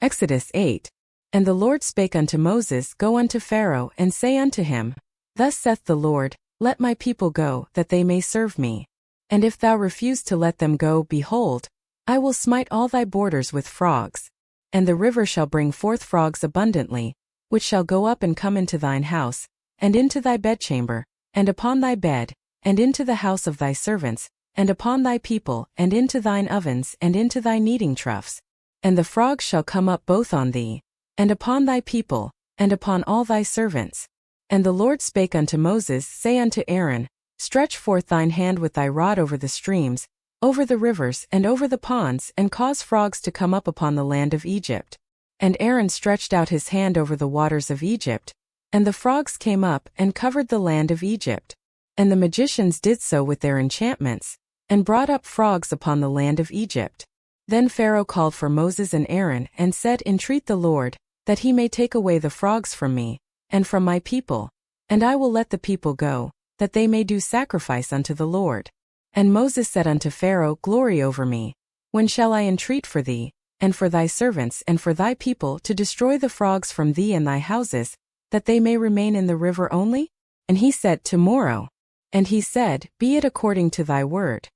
Exodus8. And the Lord spake unto Moses, Go unto Pharaoh, and say unto him, Thus saith the Lord, Let my people go, that they may serve me. And if thou refuse to let them go, behold, I will smite all thy borders with frogs. And the river shall bring forth frogs abundantly, which shall go up and come into thine house, and into thy bedchamber, and upon thy bed, and into the house of thy servants, and upon thy people, and into thine ovens, and into thy kneading troughs. And the frogs shall come up both on thee, and upon thy people, and upon all thy servants. And the Lord spake unto Moses, Say unto Aaron, Stretch forth thine hand with thy rod over the streams, over the rivers, and over the ponds, and cause frogs to come up upon the land of Egypt. And Aaron stretched out his hand over the waters of Egypt, and the frogs came up, and covered the land of Egypt. And the magicians did so with their enchantments, and brought up frogs upon the land of Egypt. Then Pharaoh called for Moses and Aaron, and said, Entreat the Lord, that he may take away the frogs from me, and from my people, and I will let the people go, that they may do sacrifice unto the Lord. And Moses said unto Pharaoh, Glory over me. When shall I entreat for thee, and for thy servants, and for thy people, to destroy the frogs from thee and thy houses, that they may remain in the river only? And he said, Tomorrow. And he said, Be it according to thy word,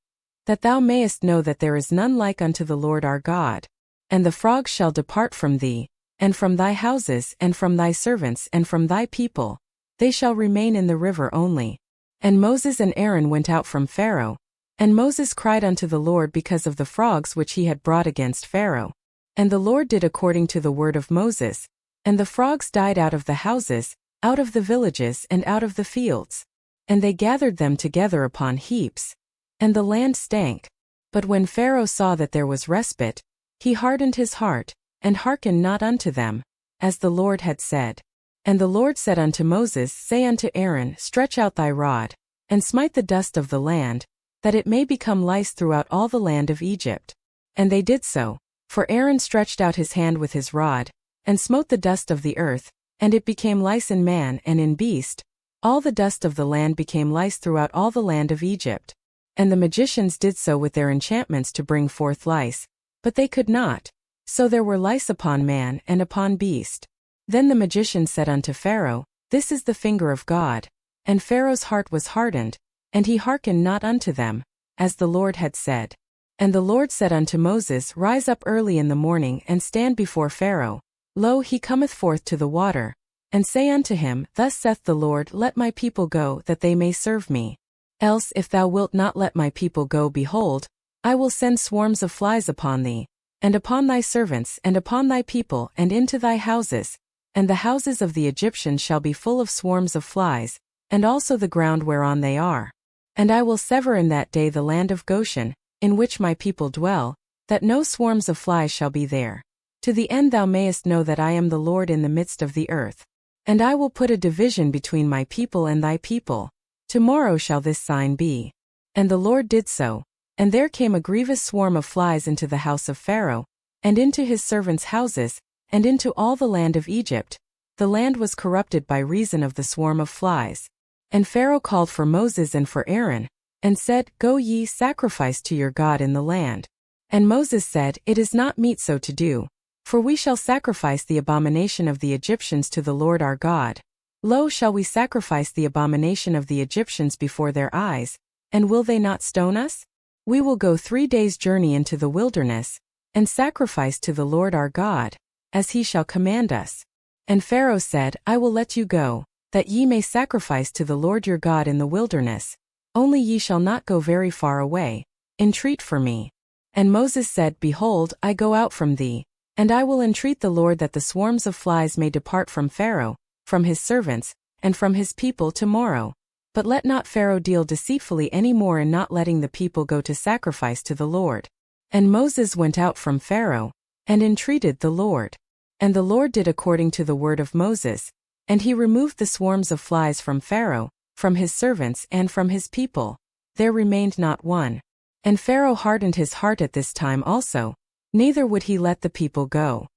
that thou mayest know that there is none like unto the Lord our God. And the frogs shall depart from thee, and from thy houses, and from thy servants, and from thy people. They shall remain in the river only. And Moses and Aaron went out from Pharaoh. And Moses cried unto the Lord because of the frogs which he had brought against Pharaoh. And the Lord did according to the word of Moses. And the frogs died out of the houses, out of the villages, and out of the fields. And they gathered them together upon heaps. And the land stank. But when Pharaoh saw that there was respite, he hardened his heart, and hearkened not unto them, as the Lord had said. And the Lord said unto Moses, Say unto Aaron, Stretch out thy rod, and smite the dust of the land, that it may become lice throughout all the land of Egypt. And they did so, for Aaron stretched out his hand with his rod, and smote the dust of the earth, and it became lice in man and in beast. All the dust of the land became lice throughout all the land of Egypt. And the magicians did so with their enchantments to bring forth lice, but they could not. So there were lice upon man and upon beast. Then the magician said unto Pharaoh, This is the finger of God. And Pharaoh's heart was hardened, and he hearkened not unto them, as the Lord had said. And the Lord said unto Moses, Rise up early in the morning, and stand before Pharaoh. Lo, he cometh forth to the water. And say unto him, Thus saith the Lord, Let my people go, that they may serve me. Else if thou wilt not let my people go, behold, I will send swarms of flies upon thee, and upon thy servants, and upon thy people, and into thy houses. And the houses of the Egyptians shall be full of swarms of flies, and also the ground whereon they are. And I will sever in that day the land of Goshen, in which my people dwell, that no swarms of flies shall be there. To the end thou mayest know that I am the Lord in the midst of the earth. And I will put a division between my people and thy people. Tomorrow shall this sign be. And the Lord did so. And there came a grievous swarm of flies into the house of Pharaoh, and into his servants' houses, and into all the land of Egypt. The land was corrupted by reason of the swarm of flies. And Pharaoh called for Moses and for Aaron, and said, Go ye, sacrifice to your God in the land. And Moses said, It is not meet so to do, for we shall sacrifice the abomination of the Egyptians to the Lord our God. Lo, shall we sacrifice the abomination of the Egyptians before their eyes, and will they not stone us? We will go 3 days' journey into the wilderness, and sacrifice to the Lord our God, as he shall command us. And Pharaoh said, I will let you go, that ye may sacrifice to the Lord your God in the wilderness. Only ye shall not go very far away. Entreat for me. And Moses said, Behold, I go out from thee, and I will entreat the Lord that the swarms of flies may depart from Pharaoh, from his servants, and from his people tomorrow. But let not Pharaoh deal deceitfully any more in not letting the people go to sacrifice to the Lord. And Moses went out from Pharaoh, and entreated the Lord. And the Lord did according to the word of Moses, and he removed the swarms of flies from Pharaoh, from his servants, and from his people. There remained not one. And Pharaoh hardened his heart at this time also, neither would he let the people go.